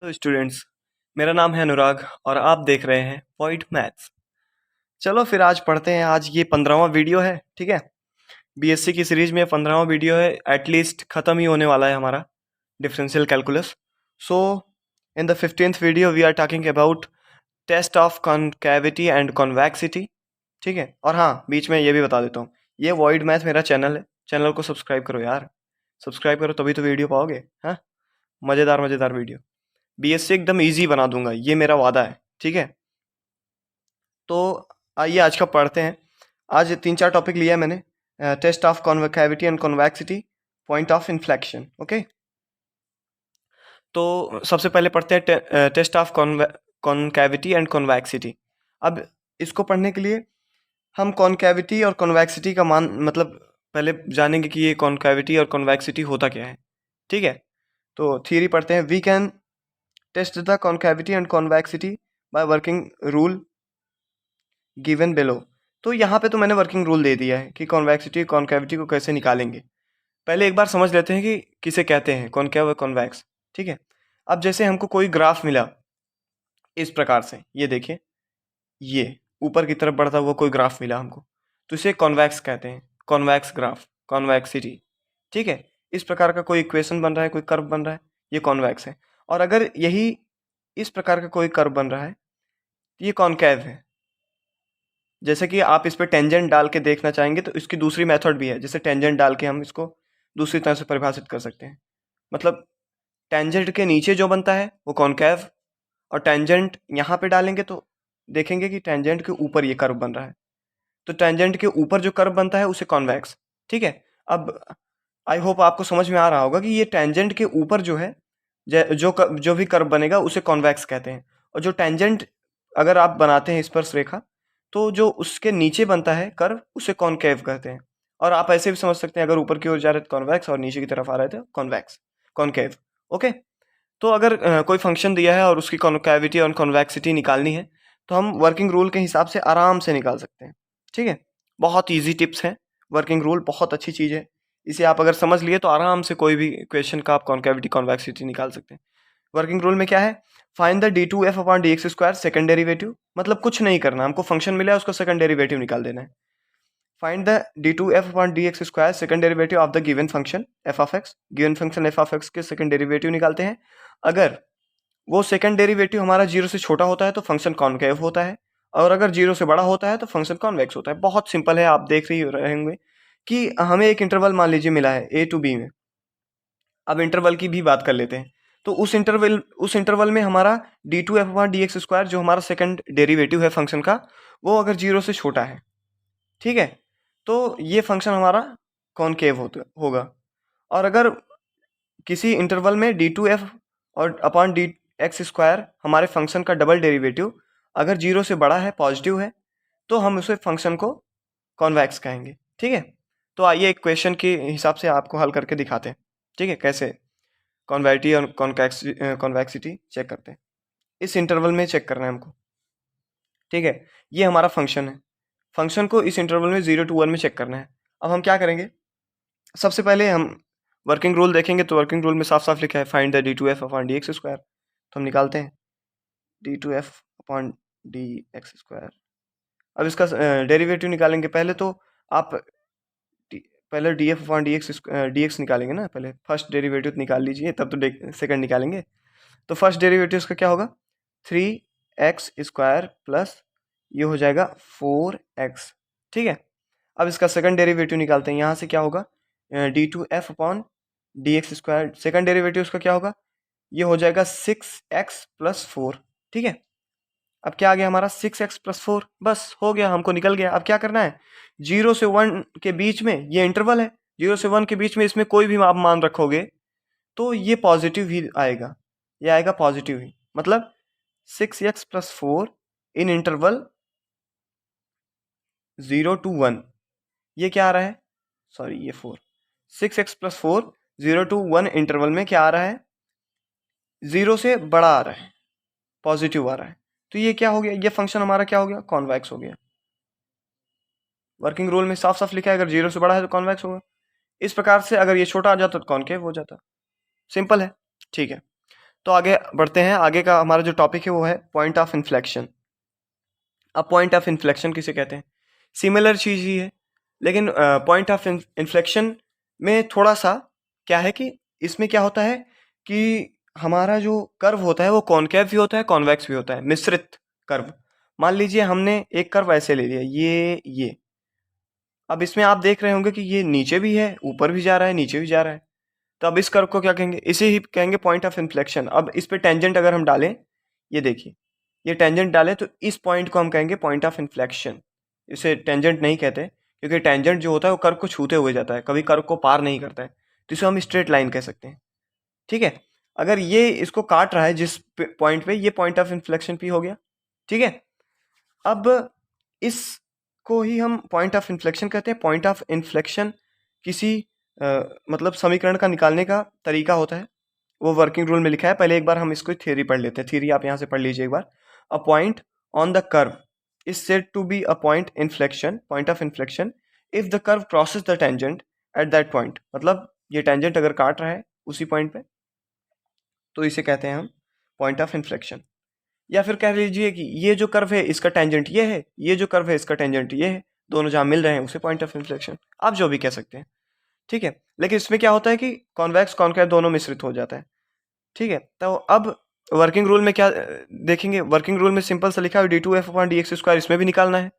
Hello students, मेरा नाम है अनुराग और आप देख रहे हैं पॉइंट मैथ्स। चलो फिर आज पढ़ते हैं। आज ये 15वां वीडियो है, ठीक है। बीएससी की सीरीज में 15वां वीडियो है, एटलीस्ट ख़त्म ही होने वाला है हमारा differential calculus. So in the 15th video we are talking about test of concavity and convexity, ठीक है। और हाँ, बीच में ये भी बता देता हूँ, ये वॉइड मैथ मेरा चैनल है, चैनल को सब्सक्राइब करो यार। सब्सक्राइब करो तभी तो वीडियो पाओगे। हाँ, मज़ेदार मज़ेदार वीडियो। बीएससी एकदम इजी बना दूंगा, ये मेरा वादा है, ठीक है। तो आइए आज का पढ़ते हैं। आज 3-4 टॉपिक लिया है मैंने। Test of convectivity and convexity, point of inflection, okay. तो सबसे पहले पढ़ते हैं test of concavity and convexity. अब इसको पढ़ने के लिए हम कॉन्कैविटी और कॉन्वेक्सिटी का मान मतलब पहले जानेंगे कि ये कॉन्कैविटी और कॉन्वेक्सिटी होता क्या है, ठीक है। तो थियरी पढ़ते हैं। We can test the concavity and convexity by working rule given below. तो यहाँ पे तो मैंने वर्किंग रूल दे दिया है कि कॉन्वेक्सिटी कॉन्कैविटी को कैसे निकालेंगे। पहले एक बार समझ लेते हैं कि किसे कहते हैं कॉन्केव और कॉन्वेक्स, ठीक है। अब जैसे हमको कोई ग्राफ मिला इस प्रकार से, ये देखिए, ये ऊपर की तरफ बढ़ता हुआ कोई ग्राफ मिला हमको, तो इसे कॉन्वेक्स कहते हैं, कॉन्वेक्स ग्राफ, कॉन्वेक्सिटी, ठीक है। इस प्रकार का कोई इक्वेशन बन रहा है, कोई कर्व बन रहा है, ये कॉन्वेक्स है। और अगर यही इस प्रकार का कोई कर्व बन रहा है तो ये कॉन्केव है। जैसे कि आप इस पे टेंजेंट डाल के देखना चाहेंगे तो इसकी दूसरी मेथड भी है, जैसे टेंजेंट डाल के हम इसको दूसरी तरह से परिभाषित कर सकते हैं। मतलब टेंजेंट के नीचे जो बनता है वो कॉन्केव, और टेंजेंट यहाँ पे डालेंगे तो देखेंगे कि टेंजेंट के ऊपर ये कर्व बन रहा है, तो टेंजेंट के ऊपर जो कर्व बनता है उसे कॉन्वेक्स, ठीक है। अब आई होप आपको समझ में आ रहा होगा कि ये टेंजेंट के ऊपर जो है जो भी कर्व बनेगा उसे कॉन्वेक्स कहते हैं। और जो टेंजेंट अगर आप बनाते हैं स्पर्शरेखा, तो जो उसके नीचे बनता है कर्व उसे कॉन्केव कहते हैं। और आप ऐसे भी समझ सकते हैं, अगर ऊपर की ओर जा रहे थे कॉन्वेक्स और नीचे की तरफ आ रहे थे कॉन्वेक्स, कॉन्केव, ओके। तो अगर कोई फंक्शन दिया है और उसकी कॉन्कैविटी और कॉन्वेक्सिटी निकालनी है तो हम वर्किंग रूल के हिसाब से आराम से निकाल सकते हैं, ठीक है। बहुत इजी टिप्स हैं। वर्किंग रूल बहुत अच्छी चीज़ है, इसे आप अगर समझ लिए तो आराम से कोई भी क्वेश्चन का आप कॉन्कैविटी कॉन्वेक्सिटी निकाल सकते हैं। वर्किंग रूल में क्या है? Find the D two F upon D x square second derivative. मतलब कुछ नहीं करना, हमको फंक्शन मिला है उसका सेकंड डेरिवेटिव निकाल देना है। Find the D two F upon D x square second derivative of the given function F of X. Given function F of X के सेकंड डेरिवेटिव निकालते हैं। अगर वो सेकंड डेरिवेटिव हमारा जीरो से छोटा होता है तो फंक्शन कॉन्केव होता है, और अगर जीरो से बड़ा होता है तो फंक्शन कॉन्वेक्स होता है। बहुत सिंपल है, आप देख रहे होंगे कि हमें एक इंटरवल मान लीजिए मिला है ए टू बी में। अब इंटरवल की भी बात कर लेते हैं। तो उस इंटरवल में हमारा D two F upon D x square जो हमारा सेकंड डेरिवेटिव है फंक्शन का, वो अगर जीरो से छोटा है, ठीक है, तो ये फंक्शन हमारा कॉनकेव होगा। और अगर किसी इंटरवल में डी टू एफ और अपॉन डी एक्स स्क्वायर हमारे फंक्शन का डबल डेरिवेटिव अगर जीरो से बड़ा है, पॉजिटिव है, तो हम उसे फंक्शन को कॉन्वेक्स कहेंगे, ठीक है। तो आइए एक क्वेश्चन के हिसाब से आपको हल करके दिखाते हैं, ठीक है, कैसे कॉन्वेटी और कॉन्वेक्सिटी चेक करते हैं। इस इंटरवल में चेक करना है हमको, ठीक है। ये हमारा फंक्शन है, फंक्शन को इस इंटरवल में 0 to 1 में चेक करना है। अब हम क्या करेंगे? सबसे पहले हम वर्किंग रूल देखेंगे, तो वर्किंग रूल में साफ साफ लिखा है find the D two F upon D x square. तो हम निकालते हैं d two F upon D x square. अब इसका डेरिवेटिव निकालेंगे। पहले तो आप पहले d f upon D x निकालेंगे ना, पहले फर्स्ट डेरिवेटिव निकाल लीजिए, तब तो सेकंड निकालेंगे। तो फर्स्ट डेरिवेटिव इसका क्या होगा? 3x² प्लस ये हो जाएगा 4x, ठीक है। अब इसका सेकंड डेरिवेटिव निकालते हैं। यहाँ से क्या होगा? D two F upon D x square, second derivative उसका क्या होगा? ये हो जाएगा 6x प्लस 4, ठीक है। अब क्या आ गया हमारा? 6x प्लस 4, बस हो गया, हमको निकल गया। अब क्या करना है? 0 से 1 के बीच में ये इंटरवल है, 0 से 1 के बीच में इसमें कोई भी आप मान रखोगे तो ये पॉजिटिव ही आएगा, ये आएगा पॉजिटिव ही। मतलब 6x plus 4 in interval 0 to 1, ये क्या आ रहा है? सॉरी, ये 4, 6x प्लस 4 0 to 1 इंटरवल में क्या आ रहा है? 0 से बड़ा आ रहा है, पॉजिटिव आ रहा है। तो ये क्या हो गया? ये फंक्शन हमारा क्या हो गया? कॉन्वेक्स हो गया। वर्किंग रूल में साफ साफ लिखा है अगर 0 से बड़ा है तो कॉन्वेक्स होगा। इस प्रकार से अगर ये छोटा आ जाता तो कॉन्केव हो जाता। सिंपल है, ठीक है। तो आगे बढ़ते हैं। आगे का हमारा जो टॉपिक है वो है पॉइंट ऑफ इन्फ्लेक्शन। अब पॉइंट ऑफ इन्फ्लेक्शन किसे कहते हैं? सिमिलर चीज़ ही है, लेकिन पॉइंट ऑफ इन्फ्लेक्शन में थोड़ा सा क्या है कि इसमें क्या होता है कि हमारा जो कर्व होता है वो कॉनकेव भी होता है, कॉन्वेक्स भी होता है, मिश्रित कर्व। मान लीजिए हमने एक कर्व ऐसे ले लिया, ये। अब इसमें आप देख रहे होंगे कि ये नीचे भी है, ऊपर भी जा रहा है, नीचे भी जा रहा है। तो अब इस कर्व को क्या कहेंगे? इसे ही कहेंगे पॉइंट ऑफ इन्फ्लेक्शन। अब इस पे टेंजेंट अगर हम डालें, ये देखिए, ये टेंजेंट डालें तो इस पॉइंट को हम कहेंगे पॉइंट ऑफ इन्फ्लेक्शन। इसे टेंजेंट नहीं कहते, क्योंकि टेंजेंट जो होता है वो कर्व को छूते हुए जाता है, कभी कर्व को पार नहीं करता है, तो इसे हम स्ट्रेट लाइन कह सकते हैं। ठीक है, अगर ये इसको काट रहा है जिस पॉइंट पे, ये पॉइंट ऑफ इन्फ्लेक्शन भी हो गया। ठीक है, अब इसको ही हम पॉइंट ऑफ इन्फ्लेक्शन कहते हैं। पॉइंट ऑफ इन्फ्लेक्शन किसी मतलब समीकरण का निकालने का तरीका होता है, वो वर्किंग रूल में लिखा है। पहले एक बार हम इसको थ्योरी पढ़ लेते हैं। थ्योरी आप यहाँ से पढ़ लीजिए एक बार। A point on the curve is said to be a point inflection, point of inflection, if the curve crosses the tangent at that point. मतलब ये टेंजेंट अगर काट रहा है उसी पॉइंट पे, तो इसे कहते हैं हम पॉइंट ऑफ इन्फ्लेक्शन। या फिर कह लीजिए कि ये जो कर्व है इसका टेंजेंट ये है, ये जो कर्व है इसका टेंजेंट ये है, दोनों जहाँ मिल रहे हैं उसे पॉइंट ऑफ इन्फ्लेक्शन, आप जो भी कह सकते हैं। ठीक है, लेकिन इसमें क्या होता है कि कॉन्वेक्स कॉनकेव दोनों मिश्रित हो जाता है। ठीक है, तो अब वर्किंग रूल में क्या देखेंगे? वर्किंग रूल में सिंपल सा लिखा है d2f/dx², इसमें भी निकालना है,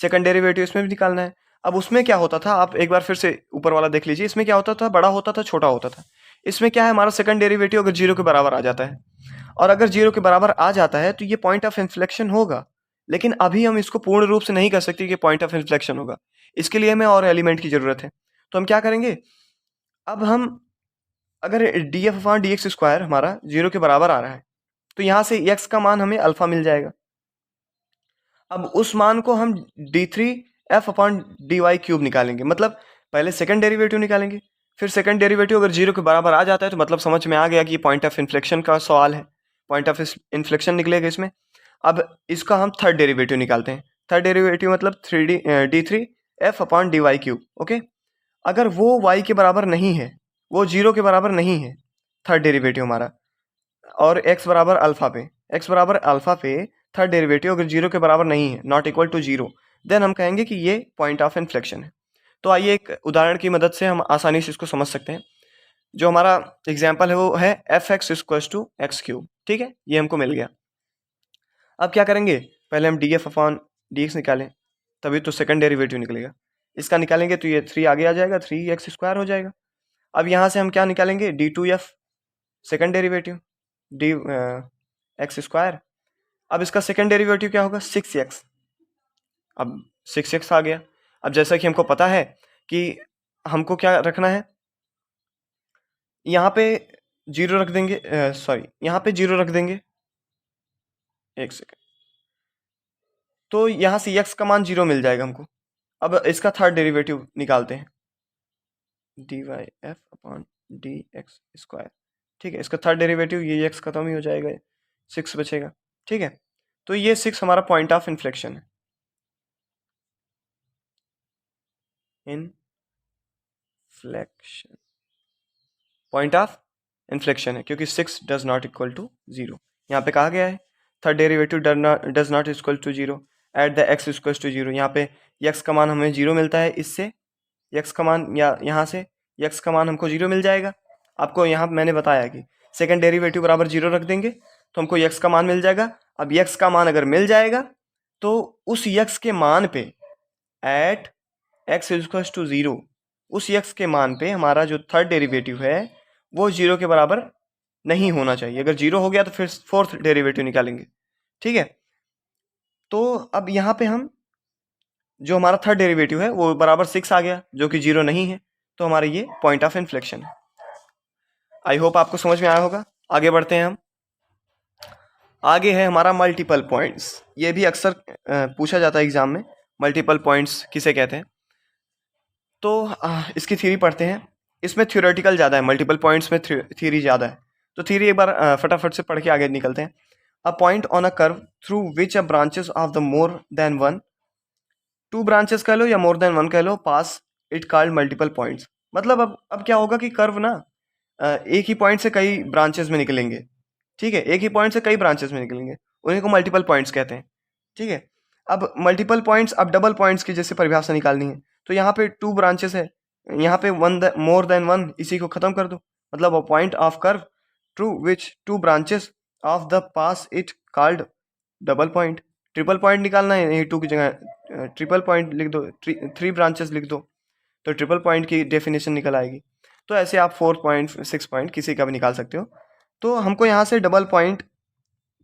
सेकंड डेरिवेटिव इसमें भी निकालना है। अब उसमें क्या होता था, आप एक बार फिर से ऊपर वाला देख लीजिए। इसमें क्या होता था? बड़ा होता था, छोटा होता था। इसमें क्या है, हमारा सेकंड डेरिवेटिव अगर 0 के बराबर आ जाता है, और अगर 0 के बराबर आ जाता है तो ये पॉइंट ऑफ इन्फ्लेक्शन होगा। लेकिन अभी हम इसको पूर्ण रूप से नहीं कह सकते कि पॉइंट ऑफ इन्फ्लेक्शन होगा, इसके लिए हमें और एलिमेंट की ज़रूरत है। तो हम क्या करेंगे, अब हम अगर df/dx² हमारा 0 के बराबर आ रहा है, तो यहाँ से x का मान हमें अल्फा मिल जाएगा। अब उस मान को हम d3f/dy³ निकालेंगे, मतलब पहले सेकंड डेरिवेटिव निकालेंगे, फिर सेकंड डेरिवेटिव अगर 0 के बराबर आ जाता है तो मतलब समझ में आ गया कि ये पॉइंट ऑफ इन्फ्लेक्शन का सवाल है, पॉइंट ऑफ इन्फ्लेक्शन निकलेगा इसमें। अब इसका हम थर्ड डेरिवेटिव निकालते हैं। थर्ड डेरिवेटिव मतलब d3f/dy³। ओके, अगर वो y के बराबर नहीं है, वो 0 के बराबर नहीं है, थर्ड डेरिवेटिव हमारा, और x बराबर अल्फा पे थर्ड डेरिवेटिव अगर 0 के बराबर नहीं है, नॉट इक्वल टू 0, देन हम कहेंगे कि ये पॉइंट ऑफ इन्फ्लेक्शन है। तो आइए एक उदाहरण की मदद से हम आसानी से इसको समझ सकते हैं। जो हमारा एग्जाम्पल है वो है f(x)=x³। ठीक है, ये हमको मिल गया। अब क्या करेंगे, पहले हम df/dx निकालें, तभी तो सेकंड डेरिवेटिव निकलेगा। इसका निकालेंगे तो ये 3 आगे आ जाएगा, 3x² हो जाएगा। अब यहाँ से हम क्या निकालेंगे, d2f, सेकंड डेरिवेटिव, x²। अब इसका सेकंड डेरिवेटिव क्या होगा, 6x। अब 6x आ गया। अब जैसा कि हमको पता है कि हमको क्या रखना है, यहाँ पे 0 रख देंगे, सॉरी यहाँ पे 0 रख देंगे, एक सेकेंड। तो यहाँ से x का मान 0 मिल जाएगा हमको। अब इसका थर्ड डेरिवेटिव निकालते हैं, dyf/dx²। ठीक है, इसका थर्ड डेरिवेटिव, ये x खत्म ही हो जाएगा, 6 बचेगा। ठीक है, तो ये 6 हमारा पॉइंट ऑफ इन्फ्लेक्शन है, इन्फ्लेक्शन, पॉइंट ऑफ इन्फ्लेक्शन है, क्योंकि 6 डज नॉट इक्वल टू 0। यहाँ पे कहा गया है third derivative does not equal to 0 at the x equal to 0। यहाँ पे x का मान हमें 0 मिलता है, इससे x का मान, या यहाँ से x का मान हमको 0 मिल जाएगा। आपको यहाँ मैंने बताया कि सेकंड डेरिवेटिव बराबर 0 रख देंगे तो हमको x का मान मिल जाएगा। अब x का मान अगर मिल जाएगा तो उस x के मान पे एट x इक्वल टू 0, उस x के मान पे हमारा जो थर्ड डेरिवेटिव है वो 0 के बराबर नहीं होना चाहिए। अगर 0 हो गया तो फिर फोर्थ डेरिवेटिव निकालेंगे। ठीक है, तो अब यहाँ पे हम जो हमारा थर्ड डेरिवेटिव है वो बराबर 6 आ गया, जो कि 0 नहीं है, तो हमारा ये पॉइंट ऑफ इन्फ्लेक्शन है। आई होप आपको समझ में आया होगा। आगे बढ़ते हैं हम। आगे है हमारा मल्टीपल पॉइंट्स। ये भी अक्सर पूछा जाता है एग्जाम में, मल्टीपल पॉइंट्स किसे कहते हैं। तो इसकी थ्योरी पढ़ते हैं। इसमें थ्योरेटिकल ज़्यादा है, मल्टीपल पॉइंट्स में थ्योरी ज़्यादा है। तो थ्योरी एक बार फटाफट से पढ़ के आगे निकलते हैं। अ point on a curve through which a branches of the more than one, 2 branches कह लो या मोर देन 1 कह लो, पास इट कॉल्ड मल्टीपल पॉइंट्स। मतलब अब क्या होगा कि कर्व ना एक ही पॉइंट से कई ब्रांचेस में निकलेंगे। ठीक है, एक ही पॉइंट से कई ब्रांचेस में निकलेंगे, उन्हीं को मल्टीपल पॉइंट्स कहते हैं। ठीक है, अब मल्टीपल पॉइंट्स, अब डबल पॉइंट्स की जैसे परिभाषा निकालनी है, तो यहाँ पे 2 ब्रांचेस है, यहाँ पे मोर देन 1, इसी को खत्म कर दो, मतलब a point of curve through which 2 branches of the pass it called double point. Triple point निकालना है, यही 2 की जगह ट्रिपल पॉइंट लिख दो, 3 ब्रांचेस लिख दो, तो ट्रिपल पॉइंट की डेफिनेशन निकल आएगी। तो ऐसे आप 4 पॉइंट 6 पॉइंट किसी का भी निकाल सकते हो। तो हमको यहाँ से डबल पॉइंट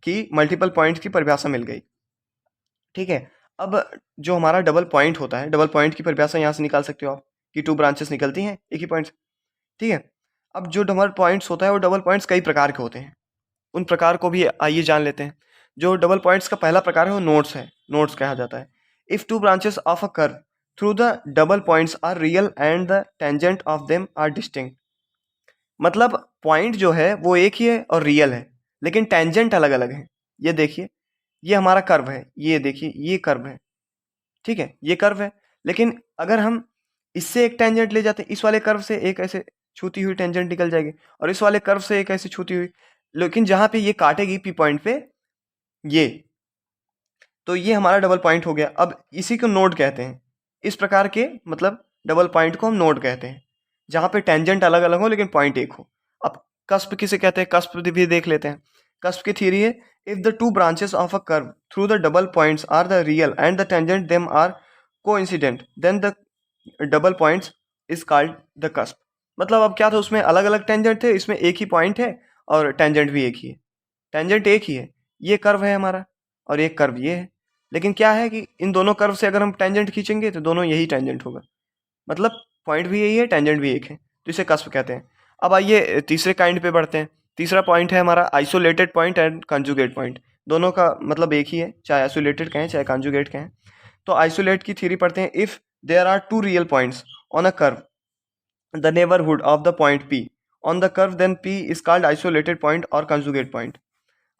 की मल्टीपल पॉइंट की परिभाषा मिल गई। ठीक है, अब जो हमारा डबल पॉइंट होता है, डबल पॉइंट की परिभाषा यहाँ से निकाल सकते हो आप कि 2 ब्रांचेस निकलती हैं एक ही पॉइंट से। ठीक है, अब जो डबल पॉइंट्स होता है वो डबल पॉइंट्स कई प्रकार के होते हैं, उन प्रकार को भी आइए जान लेते हैं। जो डबल पॉइंट्स का पहला प्रकार है वो नोड्स है, नोड्स कहा जाता है। If 2 branches of a curve through the double points are real and the tangent of them are distinct, मतलब पॉइंट जो है वो एक ही है और रियल है, लेकिन टेंजेंट अलग अलग है। ये देखिए, ये हमारा कर्व है, ये देखिए ये कर्व है। ठीक है, ये कर्व है, लेकिन अगर हम इससे एक टेंजेंट ले जाते हैं, इस वाले कर्व से एक ऐसे छूती हुई टेंजेंट निकल जाएगी, और इस वाले कर्व से एक ऐसे छूती हुई, लेकिन जहां पे ये काटेगी पी पॉइंट पे ये, तो ये हमारा डबल पॉइंट हो गया। अब इसी को नोड कहते हैं। इस प्रकार के मतलब डबल पॉइंट को हम नोड कहते हैं, जहां पे टेंजेंट अलग अलग हो लेकिन पॉइंट एक हो। अब कस्प किसे कहते हैं, कस्प भी देख लेते हैं। कस्प की थ्योरी है, if the 2 branches of a curve through the double points are the real and the tangent them are coincident then the double points is called the cusp. मतलब अब क्या था, उसमें अलग अलग टेंजेंट थे, इसमें एक ही पॉइंट है और टेंजेंट भी एक ही है। टेंजेंट एक ही है, ये कर्व है हमारा और एक कर्व ये है, लेकिन क्या है कि इन दोनों कर्व से अगर हम टेंजेंट खींचेंगे तो दोनों यही टेंजेंट होगा, मतलब पॉइंट भी यही है, टेंजेंट भी एक है, तो इसे कस्प कहते हैं। अब आइए तीसरे काइंड पे बढ़ते हैं। तीसरा पॉइंट है हमारा isolated point and conjugate point. दोनों का मतलब एक ही है, चाहे आइसोलेटेड कहें चाहे कंजुगेट कहें। तो आइसोलेट की थ्योरी पढ़ते हैं, if there are 2 real points on a curve the neighborhood of the point P on the curve, then P is called isolated point or conjugate point।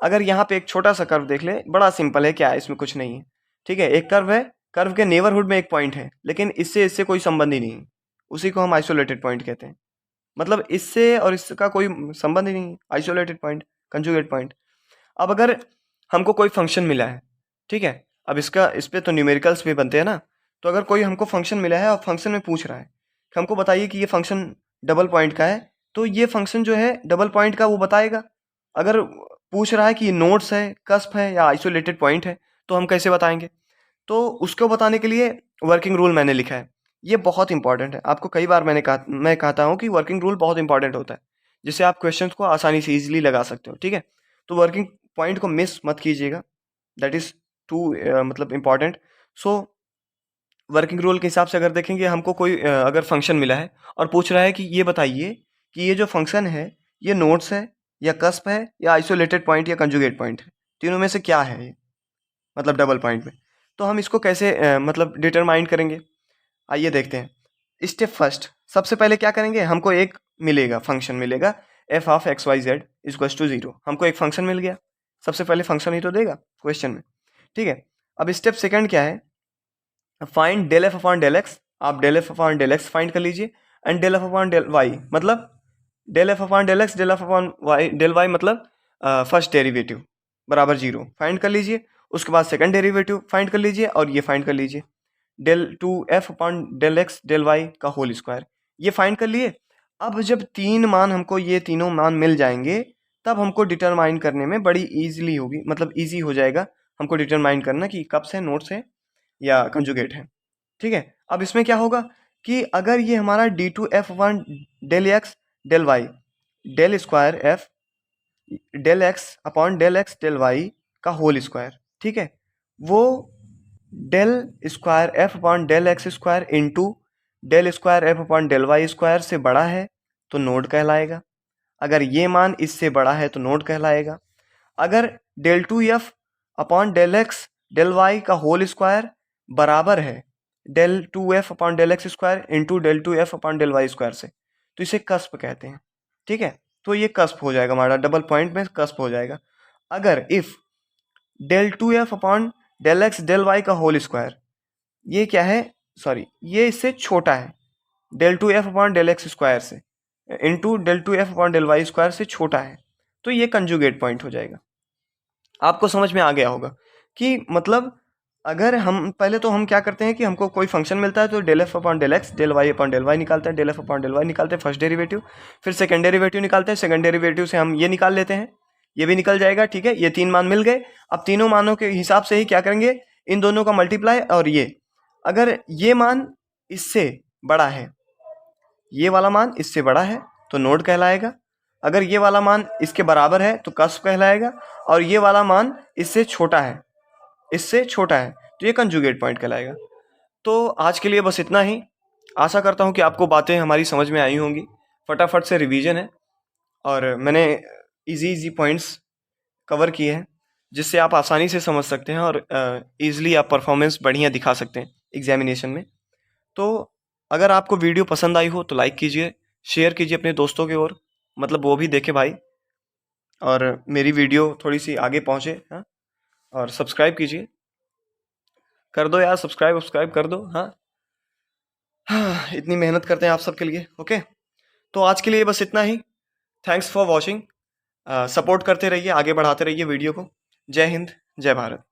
अगर यहाँ पे एक छोटा सा कर्व देख ले, बड़ा सिंपल है, क्या है इसमें, कुछ नहीं है। ठीक है, एक कर्व है, कर्व के नेबरहुड में एक पॉइंट है, लेकिन इससे इससे कोई संबंध ही नहीं है, उसी को हम आइसोलेटेड पॉइंट कहते हैं। मतलब इससे और इसका कोई संबंध ही नहीं है, आइसोलेटेड पॉइंट, कंजुगेट पॉइंट। अब अगर हमको कोई फंक्शन मिला है, ठीक है, अब इस पे तो न्यूमेरिकल्स भी बनते हैं ना, तो अगर कोई हमको फंक्शन मिला है और फंक्शन में पूछ रहा है कि हमको बताइए कि ये फंक्शन डबल पॉइंट का है, तो ये फंक्शन जो है डबल पॉइंट का वो बताएगा। अगर पूछ रहा है कि ये नोड्स है, कस्प है या आइसोलेटेड पॉइंट है, तो हम कैसे बताएंगे? तो उसको बताने के लिए वर्किंग रूल मैंने लिखा है, ये बहुत इंपॉर्टेंट है। आपको कई बार मैं कहता हूँ कि वर्किंग रूल बहुत इंपॉर्टेंट होता है, जिससे आप क्वेश्चंस को आसानी से इजीली लगा सकते हो। ठीक है, तो वर्किंग पॉइंट को मिस मत कीजिएगा, दैट इज टू मतलब इम्पॉर्टेंट। सो वर्किंग रूल के हिसाब से अगर देखेंगे, हमको कोई अगर फंक्शन मिला है और पूछ रहा है कि ये बताइए कि ये जो फंक्शन है ये नोड्स है या कस्प है या आइसोलेटेड पॉइंट या कंजुगेट पॉइंट है, तीनों में से क्या है ये, मतलब डबल पॉइंट में, तो हम इसको कैसे मतलब डिटरमाइन करेंगे? आइए देखते हैं। स्टेप फर्स्ट, सबसे पहले क्या करेंगे, हमको एक मिलेगा, फंक्शन मिलेगा f of x y z equals to 0। हमको एक फंक्शन मिल गया, सबसे पहले फंक्शन ही तो देगा क्वेश्चन में। ठीक है, अब स्टेप सेकंड क्या है, find del f upon del x. आप del f upon del x find कर लीजिए, and del f upon del y, मतलब del f upon del x, del f upon y, del y मतलब first derivative बराबर 0 find कर लीजिए। उसके बाद सेकंड डेरिवेटिव फाइंड कर लीजिए और ये फाइंड कर लीजिए, del 2f upon del x del y का होल स्क्वायर, ये फाइंड कर लिए। अब जब हमको ये तीनों मान मिल जाएंगे, तब हमको डिटरमाइन करने में बड़ी ईजिली होगी, मतलब ईजी हो जाएगा हमको डिटरमाइन करना कि कब्स है, नोट्स है या कंजुगेट है। ठीक है, अब इसमें क्या होगा कि अगर ये हमारा D two f one del x del y del square f del x upon del x del y का होल स्क्वायर, ठीक है, वो del square f upon del x square into del square f upon del y square से बड़ा है तो node कहलाएगा। अगर ये मान इससे बड़ा है तो नोड कहलाएगा। अगर del two F upon del x del y का होल स्क्वायर बराबर है del two F upon del x square into del two F upon del y square से, तो इसे कस्प कहते हैं। ठीक है, तो ये कस्प हो जाएगा, हमारा डबल पॉइंट में कस्प हो जाएगा। अगर if del two F upon del x del y का होल स्क्वायर, ये क्या है, सॉरी ये इससे छोटा है, del two F upon del x square से into del two F upon del y square से छोटा है, तो ये कंजुगेट पॉइंट हो जाएगा। आपको समझ में आ गया होगा कि मतलब अगर हम पहले तो हम क्या करते हैं कि हमको कोई फंक्शन मिलता है तो del f upon del x del y upon del y निकालते हैं, del f upon del y निकालते हैं फर्स्ट डेरिवेटिव, फिर सेकंड डेरिवेटिव निकालते हैं, सेकंड डेरिवेटिव से हम ये निकाल लेते हैं, ये भी निकल जाएगा, ठीक है। ये 3 मान मिल गए। अब तीनों मानों के हिसाब से ही क्या करेंगे, इन दोनों का मल्टीप्लाई, और ये अगर ये मान इससे बड़ा है, ये वाला मान इससे बड़ा है तो नोड कहलाएगा, अगर ये वाला मान इसके बराबर है तो कस्प कहलाएगा, और ये वाला मान इससे छोटा है, इससे छोटा है तो ये कंजुगेट पॉइंट कहलाएगा। तो आज के लिए बस इतना ही। आशा करता हूँ कि आपको बातें हमारी समझ में आई होंगी। फटाफट से रिवीजन है और मैंने इजी पॉइंट्स कवर किए हैं जिससे आप आसानी से समझ सकते हैं और ईजिली आप परफॉर्मेंस बढ़िया दिखा सकते हैं एग्जामिनेशन में। तो अगर आपको वीडियो पसंद आई हो तो लाइक कीजिए, शेयर कीजिए अपने दोस्तों की ओर, मतलब वो भी देखे भाई, और मेरी वीडियो थोड़ी सी आगे पहुँचे। हाँ, और सब्सक्राइब कीजिए, कर दो यार, सब्सक्राइब कर दो। हाँ हाँ, इतनी मेहनत करते हैं आप सबके लिए। ओके, तो आज के लिए बस इतना ही। Thanks for watching. सपोर्ट करते रहिए, आगे बढ़ाते रहिए वीडियो को। जय हिंद, जय भारत।